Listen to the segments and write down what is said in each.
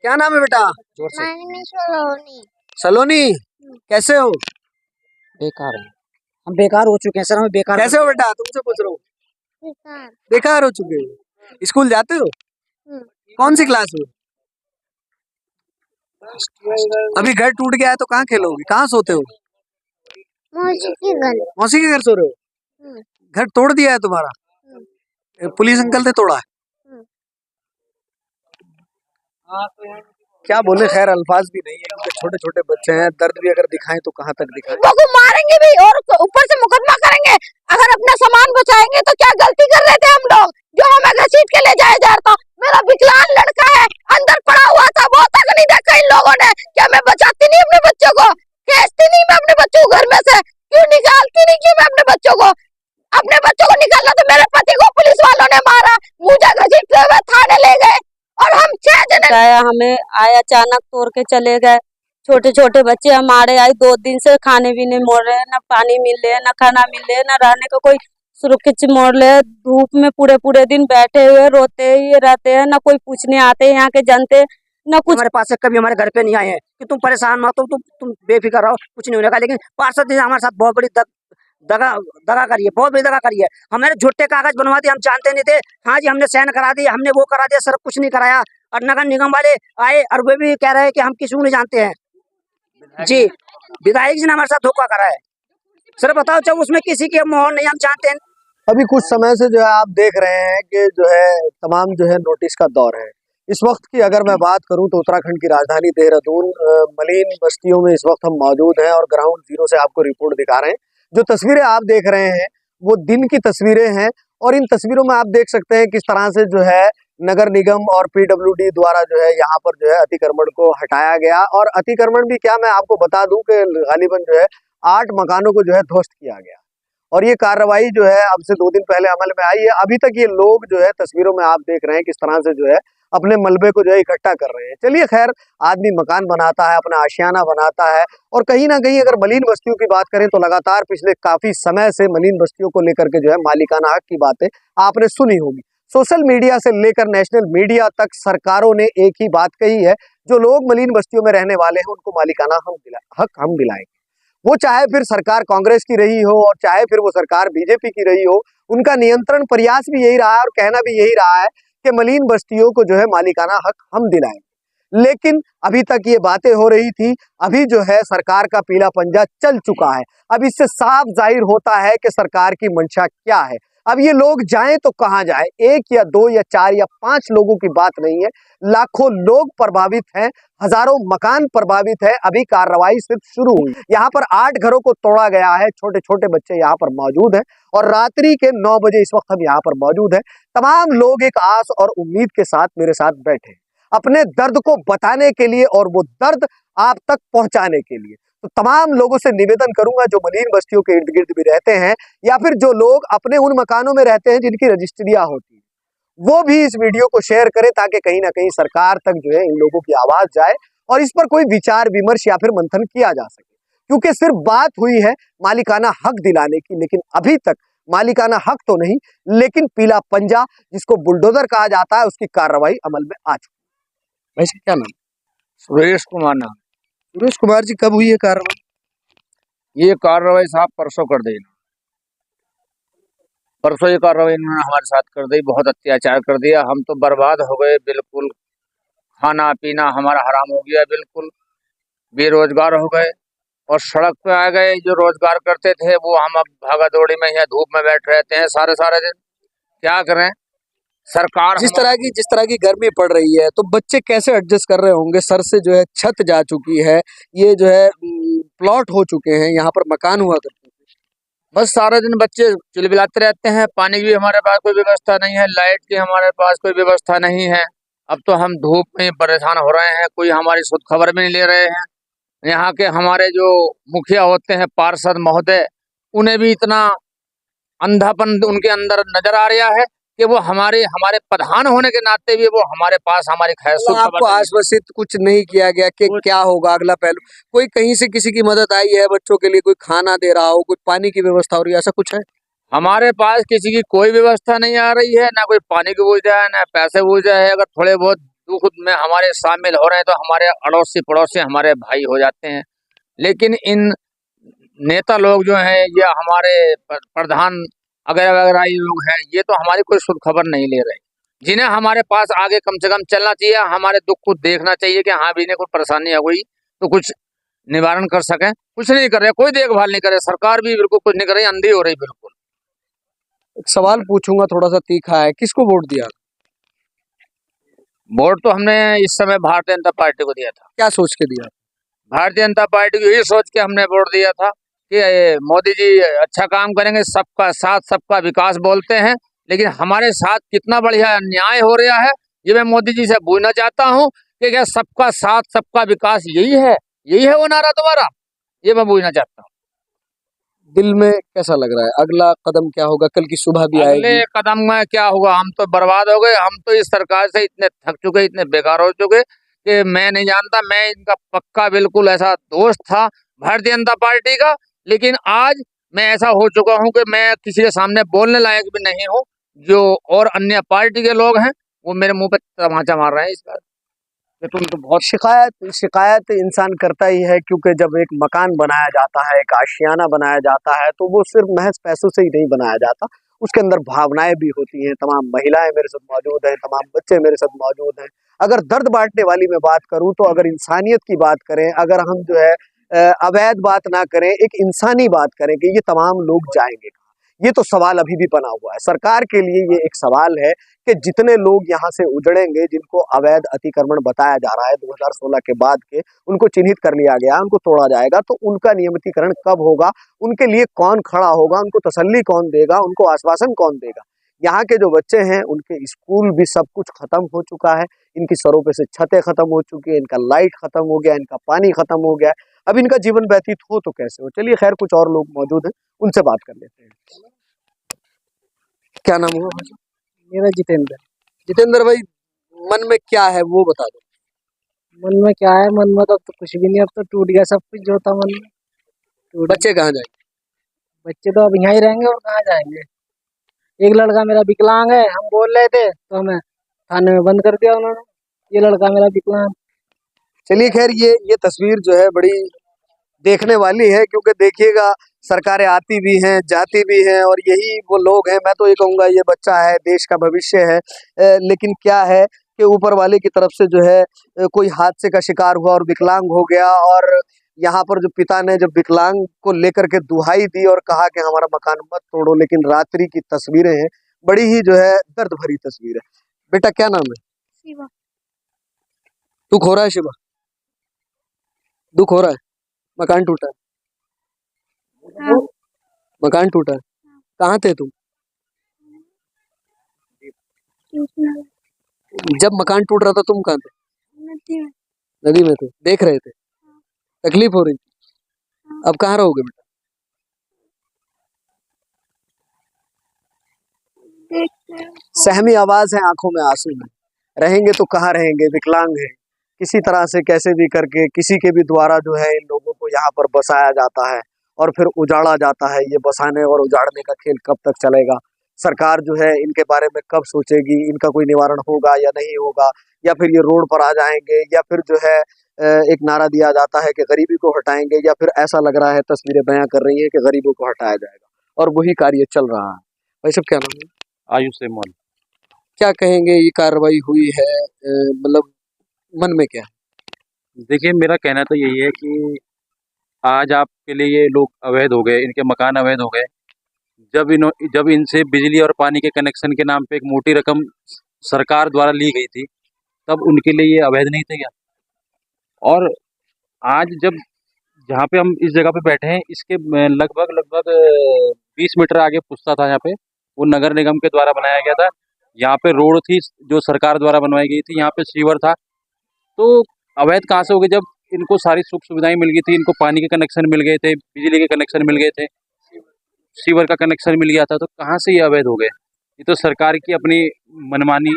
क्या नाम है बेटा? जोर से। सलोनी। सलोनी, कैसे हो? बेकार है, हम बेकार हो चुके हैं सर, हमें बेकार। कैसे हो बेटा? तुमसे पूछ रहा हूँ। बेकार। बेकार हो चुके हो? स्कूल जाते हो? कौन सी क्लास हो? अभी घर टूट गया है तो कहाँ खेलोगे? कहाँ सोते हो? मौसी के घर। मौसी के घर सो रहे हो? घर तोड़ दिया है तुम्हारा? पुलिस अंकल ने तोड़ा है? क्या बोले, खैर अल्फाज भी नहीं है क्योंकि छोटे छोटे बच्चे हैं। दर्द भी अगर दिखाएं तो कहाँ तक दिखाएं? को मारेंगे भी और ऊपर से मुकदमा करेंगे। अगर अपना सामान बचाएंगे तो क्या गलती कर रहे थे हम लोग जो हमें घसीट के ले जाया जा रहा था। मेरा विकलांग लड़का है, अंदर पड़ा हुआ था, बहुत तक नहीं देखा इन लोगों ने। क्या मैं बचाती नहीं अपने बच्चों को? भेजती नहीं मैं अपने बच्चों को घर में से? क्यों निकालती नहीं क्यों मैं अपने बच्चों को? अपने बच्चों को निकालना तो मेरे पति को पुलिस वालों ने मारा, मुझे घसीटते हुए थाने ले गए और हम 6 जने हमें आए अचानक तोड़ के चले गए। छोटे छोटे बच्चे हमारे आए 2 दिन से खाने भी नहीं मोड़ रहे, ना पानी मिल रहे, ना खाना मिल रहे, ना रहने का कोई सुरक्षित मोड़ ले। धूप में पूरे पूरे दिन बैठे हुए रोते ही रहते हैं, ना कोई पूछने आते यहाँ के जनते, ना कुछ। हमारे पास से कभी हमारे घर पे नहीं आए हैं कि तुम परेशान मत हो, तुम बेफिक्र रहो, कुछ नहीं होने का। लेकिन पार्षद ने हमारे साथ बहुत बड़ी दगा दगा करी है, बहुत बड़ी दगा करी है। हमारे झूठे कागज बनवा दिए, हम जानते नहीं थे। हाँ जी, हमने साइन करा दिए, हमने वो करा दिया, सर कुछ नहीं कराया। और नगर निगम वाले आए और वे भी कह रहे हैं कि हम किसी को नहीं जानते हैं जी। विधायक जी ने हमारे साथ धोखा करा है। सर बताओ, जब उसमें किसी के मोहर नहीं, हम जानते हैं। अभी कुछ समय से जो है आप देख रहे हैं कि जो है तमाम जो है नोटिस का दौर है। इस वक्त की अगर मैं बात करूं तो उत्तराखंड की राजधानी देहरादून मलिन बस्तियों में इस वक्त हम मौजूद हैं और ग्राउंड जीरो से आपको रिपोर्ट दिखा रहे हैं। जो तस्वीरें आप देख रहे हैं वो दिन की तस्वीरें हैं और इन तस्वीरों में आप देख सकते हैं किस तरह से जो है नगर निगम और पीडब्ल्यूडी द्वारा जो है यहाँ पर जो है अतिक्रमण को हटाया गया। और अतिक्रमण भी क्या, मैं आपको बता दूं कि गालिबन जो है 8 मकानों को जो है ध्वस्त किया गया और ये कार्रवाई जो है अब से 2 दिन पहले अमल में आई है। अभी तक ये लोग जो है तस्वीरों में आप देख रहे हैं किस तरह से जो है अपने मलबे को जो है इकट्ठा कर रहे हैं। चलिए खैर, आदमी मकान बनाता है, अपना आशियाना बनाता है और कहीं ना कहीं अगर मलिन बस्तियों की बात करें तो लगातार पिछले काफी समय से मलिन बस्तियों को लेकर के जो है मालिकाना हक की बातें आपने सुनी होगी। सोशल मीडिया से लेकर नेशनल मीडिया तक सरकारों ने एक ही बात कही है, जो लोग मलिन बस्तियों में रहने वाले हैं उनको मालिकाना हक हम दिलाएंगे। वो चाहे फिर सरकार कांग्रेस की रही हो और चाहे फिर वो सरकार बीजेपी की रही हो, उनका नियंत्रण प्रयास भी यही रहा है और कहना भी यही रहा है कि मलिन बस्तियों को जो है मालिकाना हक हम दिलाएंगे। लेकिन अभी तक ये बातें हो रही थी, अभी जो है सरकार का पीला पंजा चल चुका है। अब इससे साफ जाहिर होता है कि सरकार की मंशा क्या है। अब ये लोग जाएं तो कहां जाएं? 1 या 2 या 4 या 5 लोगों की बात नहीं है, लाखों लोग प्रभावित हैं, हजारों मकान प्रभावित है। अभी कार्रवाई सिर्फ शुरू हुई। यहाँ पर 8 घरों को तोड़ा गया है, छोटे छोटे बच्चे यहाँ पर मौजूद हैं और रात्रि के 9 बजे इस वक्त हम यहाँ पर मौजूद हैं। तमाम लोग एक आस और उम्मीद के साथ मेरे साथ बैठे अपने दर्द को बताने के लिए और वो दर्द आप तक पहुंचाने के लिए। तो तमाम लोगों से निवेदन करूंगा जो मलिन बस्तियों के इर्द गिर्द भी रहते हैं या फिर जो लोग अपने उन मकानों में रहते हैं जिनकी रजिस्ट्रियां होती है, वो भी इस वीडियो को शेयर करें ताकि कहीं ना कहीं सरकार तक जो है इन लोगों की आवाज जाए और इस पर कोई विचार विमर्श या फिर मंथन किया जा सके। क्योंकि सिर्फ बात हुई है मालिकाना हक दिलाने की, लेकिन अभी तक मालिकाना हक तो नहीं, लेकिन पीला पंजा जिसको बुलडोजर कहा जाता है उसकी कार्रवाई अमल में आ चुकी है। वैसे क्या नाम? सुरेश कुमार नाम। सुरेश कुमार जी, कब हुई है कार्रवाई? ये कार्रवाई साहब परसों कर दी, परसों ये कार्रवाई इन्होंने हमारे साथ कर दी। बहुत अत्याचार कर दिया, हम तो बर्बाद हो गए बिल्कुल। खाना पीना हमारा हराम हो गया, बिल्कुल बेरोजगार हो गए और सड़क पे आ गए। जो रोजगार करते थे वो हम अब भागा दौड़ी में या धूप में बैठ रहते हैं सारे सारे दिन। क्या करें? सरकार जिस तरह की गर्मी पड़ रही है तो बच्चे कैसे एडजस्ट कर रहे होंगे? सर से जो है छत जा चुकी है, ये जो है प्लॉट हो चुके हैं, यहाँ पर मकान हुआ करते थे। बस सारे दिन बच्चे चिलबिलाते रहते हैं। पानी की हमारे पास कोई व्यवस्था नहीं है, लाइट की हमारे पास कोई व्यवस्था नहीं है। अब तो हम धूप में परेशान हो रहे हैं, कोई हमारी शुद्ध खबर भी नहीं ले रहे हैं। यहाँ के हमारे जो मुखिया होते हैं पार्षद महोदय, उन्हें भी इतना अंधापन उनके अंदर नजर आ रहा है कि वो हमारे प्रधान होने के नाते भी वो हमारे पास हमारी खैर तो आपको आश्वासित कुछ नहीं किया गया कि क्या होगा अगला पहलू? कोई कहीं से किसी की मदद आई है बच्चों के लिए? कोई खाना दे रहा हो, कोई पानी की व्यवस्था हो रही है, ऐसा कुछ है? हमारे पास किसी की कोई व्यवस्था नहीं आ रही है, ना कोई पानी की ऊर्जा है, ना पैसे ऊर्जा है। अगर थोड़े बहुत दुख में हमारे शामिल हो रहे हैं तो हमारे अड़ोसी पड़ोसी हमारे भाई हो जाते हैं। लेकिन इन नेता लोग जो हैं या हमारे प्रधान अगर वगैरह ये लोग हैं, ये तो हमारी कोई शुद्ध खबर नहीं ले रहे, जिन्हें हमारे पास आगे कम से कम चलना चाहिए, हमारे दुख को देखना चाहिए कि हाँ भी इन्हें कोई परेशानी हो गई तो कुछ निवारण कर सकें। कुछ नहीं कर रहे, कोई देखभाल नहीं कर रहे, सरकार भी बिल्कुल कुछ नहीं कर रही, अंधी हो रही बिल्कुल। एक सवाल पूछूंगा थोड़ा सा तीखा है, किसको वोट दिया? वोट तो हमने इस समय भारतीय जनता पार्टी को दिया था। क्या सोच के दिया? भारतीय जनता पार्टी को यही सोच के हमने वोट दिया था कि मोदी जी अच्छा काम करेंगे, सबका साथ सबका विकास बोलते हैं, लेकिन हमारे साथ कितना बढ़िया अन्याय हो रहा है ये मैं मोदी जी से पूछना चाहता हूँ कि क्या सबका साथ सबका विकास यही है वो नारा तुम्हारा? ये मैं पूछना चाहता हूँ। दिल में कैसा लग रहा है? अगला कदम क्या होगा? कल की सुबह भी अगले आएगी। कदम में क्या होगा? हम तो बर्बाद हो गए, हम तो इस सरकार से इतने थक चुके, इतने बेकार हो चुके कि मैं नहीं जानता। मैं इनका पक्का बिल्कुल ऐसा दोस्त था भारतीय जनता पार्टी का, लेकिन आज मैं ऐसा हो चुका हूं कि मैं किसी के सामने बोलने लायक भी नहीं हूं। जो और अन्य पार्टी के लोग हैं वो मेरे मुंह पे तमाचा मार रहे हैं इस बार कि तुम तो बहुत शिकायत इंसान करता ही है, क्योंकि जब एक मकान बनाया जाता है, एक आशियाना बनाया जाता है, तो वो सिर्फ महज पैसों से ही नहीं बनाया जाता, उसके अंदर भावनाएं भी होती हैं। तमाम महिलाएं मेरे साथ मौजूद हैं, तमाम बच्चे मेरे साथ मौजूद हैं। अगर दर्द बांटने वाली मैं बात करूं तो अगर इंसानियत की बात करें, अगर हम जो है अवैध बात ना करें, एक इंसानी बात करें कि ये तमाम लोग जाएंगे कहाँ, ये तो सवाल अभी भी बना हुआ है। सरकार के लिए ये एक सवाल है कि जितने लोग यहाँ से उजड़ेंगे, जिनको अवैध अतिक्रमण बताया जा रहा है 2016 के बाद के, उनको चिन्हित कर लिया गया, उनको तोड़ा जाएगा, तो उनका नियमितीकरण कब होगा? उनके लिए कौन खड़ा होगा? उनको तसल्ली कौन देगा? उनको आश्वासन कौन देगा? यहाँ के जो बच्चे हैं उनके स्कूल भी सब कुछ खत्म हो चुका है, इनकी सरों पे से छतें खत्म हो चुकी है, इनका लाइट खत्म हो गया, इनका पानी खत्म हो गया। अब इनका जीवन व्यतीत हो तो कैसे हो? चलिए खैर, कुछ और लोग मौजूद हैं, उनसे बात कर लेते हैं। क्या नाम हुआ? मेरा जितेंद्र। जितेंद्र भाई, मन में क्या है वो बता दो। मन में क्या है? मन में तो अब तो कुछ भी नहीं, अब तो टूट गया सब कुछ जो था मन में, टूट। बच्चे कहाँ जाएंगे? बच्चे तो अब यहाँ ही रहेंगे और कहाँ जाएंगे। एक लड़का मेरा विकलांग है, हम बोल रहे थे तो हमें थाने में बंद कर दिया उन्होंने, ये लड़का मेरा विकलांग। चलिए खैर, ये तस्वीर जो है बड़ी देखने वाली है, क्योंकि देखिएगा सरकारें आती भी हैं, जाती भी हैं, और यही वो लोग हैं। मैं तो ये कहूँगा ये बच्चा है, देश का भविष्य है, लेकिन क्या है कि ऊपर वाले की तरफ से जो है कोई हादसे का शिकार हुआ और विकलांग हो गया, और यहाँ पर जो पिता ने जब विकलांग को लेकर के दुहाई दी और कहा कि हमारा मकान मत तोड़ो, लेकिन रात्रि की तस्वीरें हैं, बड़ी ही जो है दर्द भरी तस्वीर है। बेटा क्या नाम है? शिवा। दुख हो रहा है शिवा? दुख हो रहा है? मकान टूटा है? हाँ। मकान टूटा है? कहाँ थे तुम जब मकान टूट रहा था? तुम कहाँ थे? नदी में। नदी में थे, देख रहे थे, तकलीफ हो रही थी। अब कहाँ रहोगे बेटा? सहमी आवाज है, आंखों में आंसू है। रहेंगे तो कहाँ रहेंगे? विकलांग है, किसी तरह से कैसे भी करके किसी के भी द्वारा जो है इन लोगों को यहाँ पर बसाया जाता है और फिर उजाड़ा जाता है। ये बसाने और उजाड़ने का खेल कब तक चलेगा? सरकार जो है इनके बारे में कब सोचेगी? इनका कोई निवारण होगा या नहीं होगा, या फिर ये रोड पर आ जाएंगे, या फिर जो है एक नारा दिया जाता है कि गरीबी को हटाएंगे, या फिर ऐसा लग रहा है, तस्वीरें बयां कर रही है कि गरीबों को हटाया जाएगा, और वही कार्य चल रहा है। भाई साहब क्या नाम है? आयुष सेमवाल। क्या कहेंगे, ये कार्रवाई हुई है, मतलब मन में क्या है? देखिए, मेरा कहना तो यही है कि आज आपके लिए ये लोग अवैध हो गए, इनके मकान अवैध हो गए। जब इनसे बिजली और पानी के कनेक्शन के नाम पे एक मोटी रकम सरकार द्वारा ली गई थी, तब उनके लिए ये अवैध नहीं थे क्या? और आज जब जहाँ पे हम इस जगह पे बैठे हैं, इसके लगभग 20 मीटर आगे पुस्ता था, यहाँ पे वो नगर निगम के द्वारा बनाया गया था। यहाँ पे रोड थी जो सरकार द्वारा बनवाई गई थी, यहाँ पे सीवर था। तो अवैध कहाँ से हो गए? जब इनको सारी सुख सुविधाएं मिल गई थी, इनको पानी के कनेक्शन मिल गए थे, बिजली के कनेक्शन मिल गए थे, सीवर का कनेक्शन मिल गया था, तो कहाँ से ये अवैध हो गए? ये तो सरकार की अपनी मनमानी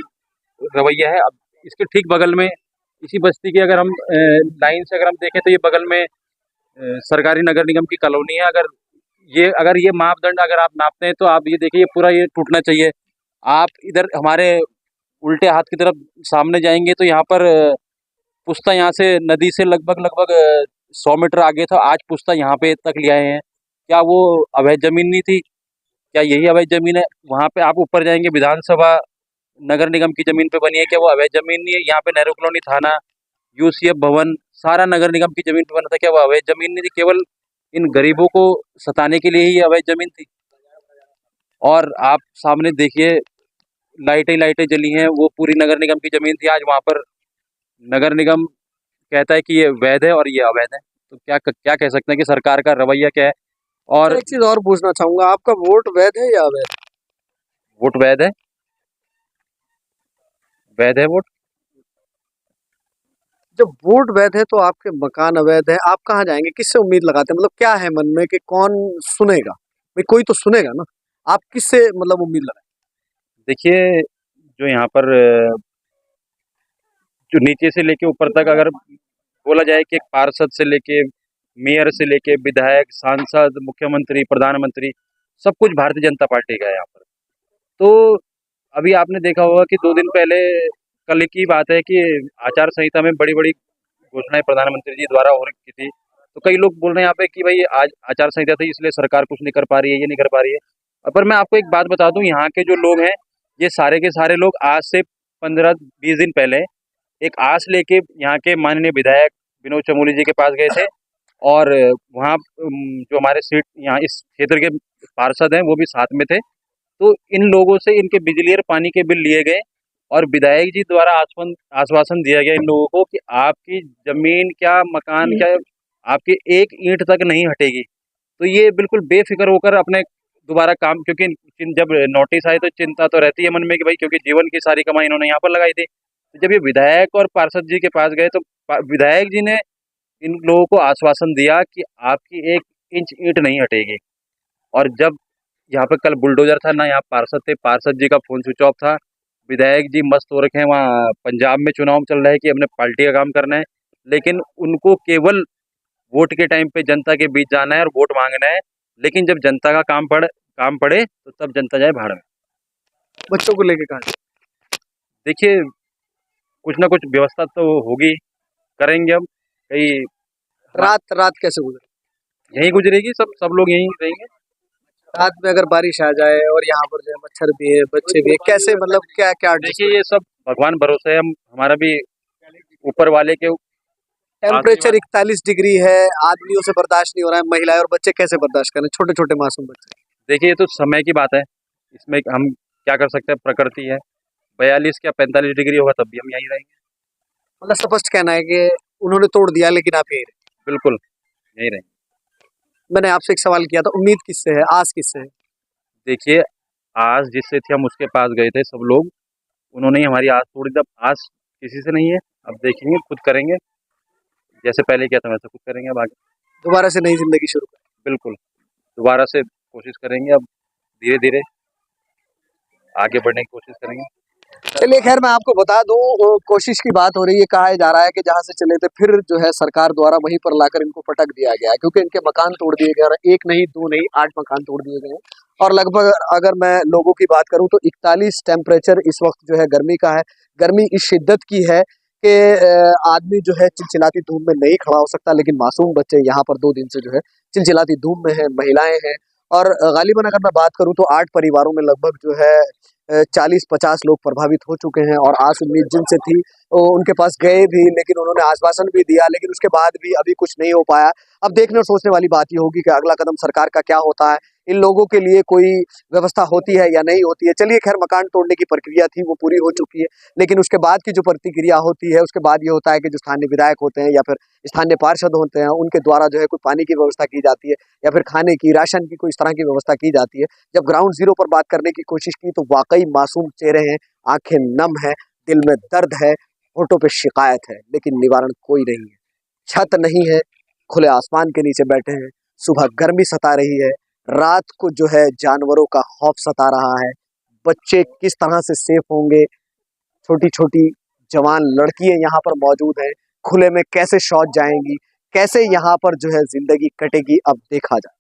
रवैया है। अब इसके ठीक बगल में, इसी बस्ती के अगर हम लाइन से अगर हम देखें तो ये बगल में सरकारी नगर निगम की कॉलोनी है। अगर ये मापदंड अगर आप नापते हैं तो आप ये देखिए, ये पूरा ये टूटना चाहिए। आप इधर हमारे उल्टे हाथ की तरफ सामने जाएंगे तो यहाँ पर पुश्ता यहाँ से नदी से लगभग 100 मीटर आगे था, आज पुश्ता यहाँ पे तक ले आए हैं। क्या वो अवैध जमीन नहीं थी? क्या यही अवैध जमीन है? वहाँ पे आप ऊपर जाएंगे, विधानसभा नगर निगम की जमीन पे बनी है, क्या वो अवैध जमीन नहीं है? यहाँ पे नेहरू कॉलोनी थाना, यूसीएफ भवन, सारा नगर निगम की जमीन पे बना था, क्या वो अवैध जमीन नहीं थी? केवल इन गरीबों को सताने के लिए ही अवैध जमीन थी। और आप सामने देखिए, लाइटें जली हैं, वो पूरी नगर निगम की जमीन थी। आज वहाँ पर नगर निगम कहता है कि ये वैध है और ये अवैध है। तो क्या कह सकते हैं कि सरकार का रवैया क्या है? और एक चीज और पूछना चाहूंगा, आपका वोट वैध है या अवैध? वोट वैध है, वैध है वोट। जब वोट वैध है तो आपके मकान अवैध है, आप कहाँ जाएंगे? किससे उम्मीद लगाते हैं? मतलब क्या है मन में कि कौन सुनेगा? भाई कोई तो सुनेगा ना। आप किससे मतलब उम्मीद लगाए? देखिए, जो यहाँ पर जो नीचे से लेके ऊपर तक अगर बोला जाए कि एक पार्षद से लेके मेयर से लेके विधायक, सांसद, मुख्यमंत्री, प्रधानमंत्री, सब कुछ भारतीय जनता पार्टी का है यहाँ पर। तो अभी आपने देखा होगा कि 2 दिन पहले, कल की बात है कि आचार संहिता में बड़ी-बड़ी घोषणाएं प्रधानमंत्री जी द्वारा हो रखी थी। तो कई लोग बोल रहे हैं यहाँ पे कि भाई आज आचार संहिता थी इसलिए सरकार कुछ नहीं कर पा रही है, ये नहीं कर पा रही है। पर मैं आपको एक बात बता दूं, यहाँ के जो लोग हैं, ये सारे के सारे लोग आज से 15-20 दिन पहले एक आस लेके यहाँ के माननीय विधायक विनोद चमोली जी के पास गए थे। और वहाँ जो हमारे सीट यहाँ इस क्षेत्र के पार्षद हैं वो भी साथ में थे। तो इन लोगों से इनके बिजली और पानी के बिल लिए गए और विधायक जी द्वारा आश्वासन दिया गया इन लोगों को कि आपकी जमीन क्या, मकान क्या, आपकी एक ईंट तक नहीं हटेगी। तो ये बिल्कुल बेफिक्र होकर अपने दोबारा काम, क्योंकि जब नोटिस आए तो चिंता तो रहती है मन में कि भाई, क्योंकि जीवन की सारी कमाई इन्होंने यहाँ पर लगाई थी। तो जब ये विधायक और पार्षद जी के पास गए तो विधायक जी ने इन लोगों को आश्वासन दिया कि आपकी 1 इंच ईंट नहीं हटेगी। और जब यहाँ पे कल बुलडोजर था ना, यहाँ पार्षद थे, पार्षद जी का फोन स्विच ऑफ था। विधायक जी मस्त हो रखे हैं, वहाँ पंजाब में चुनाव चल रहा है कि हमने पार्टी का काम करना है, लेकिन उनको केवल वोट के टाइम पे जनता के बीच जाना है और वोट मांगना है। लेकिन जब जनता का काम पड़े तो तब जनता जाए भाड़ में। बच्चों को लेके कहाँ? देखिए, कुछ ना कुछ व्यवस्था तो होगी, करेंगे हम। कहीं रात कैसे गुजरे? यहीं गुजरेगी, सब लोग यहीं रहेंगे। रात में अगर बारिश आ जाए और यहाँ पर जो है मच्छर भी है, बच्चे भी है, कैसे मतलब क्या देखिए, ये सब भगवान भरोसे है, हम हमारा भी ऊपर वाले के। टेम्परेचर 41 डिग्री है, आदमियों से बर्दाश्त नहीं हो रहा है, महिलाएं और बच्चे कैसे बर्दाश्त करें? छोटे छोटे मासूम बच्चे। देखिए, ये तो समय की बात है, इसमें हम क्या कर सकते हैं, प्रकृति है। 42 क्या 45 डिग्री होगा तब भी हम यहीं रहेंगे। मतलब स्पष्ट कहना है कि उन्होंने तोड़ दिया लेकिन आप यहीं रहे। बिल्कुल यहीं रहेंगे। मैंने आपसे एक सवाल किया था, उम्मीद किससे है, आस किससे है? देखिए, आस जिससे थी हम उसके पास गए थे सब लोग, उन्होंने ही हमारी आस तोड़ी। जब आस किसी से नहीं है, अब देखेंगे, खुद करेंगे, जैसे पहले किया था वैसे खुद करेंगे। अब आगे दोबारा से नई जिंदगी शुरू करें। बिल्कुल दोबारा से कोशिश करेंगे, अब धीरे धीरे आगे बढ़ने की कोशिश करेंगे। चलिए, खैर मैं आपको बता दूं, कोशिश की बात हो रही है, कहा जा रहा है कि जहां से चले थे फिर जो है सरकार द्वारा वहीं पर लाकर इनको पटक दिया गया, क्योंकि इनके मकान तोड़ दिए गए, एक नहीं, 2 नहीं, 8 मकान तोड़ दिए गए। और लगभग अगर मैं लोगों की बात करूं तो 41 टेम्परेचर इस वक्त जो है गर्मी का है। गर्मी इस शिद्दत की है कि आदमी जो है चिलचिलाती धूप में नहीं खड़ा हो सकता, लेकिन मासूम बच्चे यहाँ पर 2 दिन से जो है चिलचिलाती धूप में है, महिलाएं हैं। और गालिबन अगर मैं बात करूं तो 8 परिवारों में लगभग जो है 40-50 लोग प्रभावित हो चुके हैं। और आस उम्मीद जिनसे थी वो उनके पास गए भी, लेकिन उन्होंने आश्वासन भी दिया, लेकिन उसके बाद भी अभी कुछ नहीं हो पाया। अब देखने और सोचने वाली बात ये होगी कि अगला कदम सरकार का क्या होता है, इन लोगों के लिए कोई व्यवस्था होती है या नहीं होती है। चलिए, खैर मकान तोड़ने की प्रक्रिया थी वो पूरी हो चुकी है, लेकिन उसके बाद की जो प्रतिक्रिया होती है उसके बाद ये होता है कि जो स्थानीय विधायक होते हैं या फिर स्थानीय पार्षद होते हैं, उनके द्वारा जो है कोई पानी की व्यवस्था की जाती है या फिर खाने की, राशन की, कोई इस तरह की व्यवस्था की जाती है। जब ग्राउंड जीरो पर बात करने की कोशिश की तो वाकई मासूम चेहरे हैं, आंखें नम है, दिल में दर्द है, होठों पे शिकायत है, लेकिन निवारण कोई नहीं है। छत नहीं है, खुले आसमान के नीचे बैठे हैं, सुबह गर्मी सता रही है, रात को जो है जानवरों का खौफ सता रहा है। बच्चे किस तरह से सेफ होंगे, छोटी छोटी जवान लड़कियां यहाँ पर मौजूद हैं, खुले में कैसे शौच जाएंगी, कैसे यहाँ पर जो है जिंदगी कटेगी, अब देखा जाए।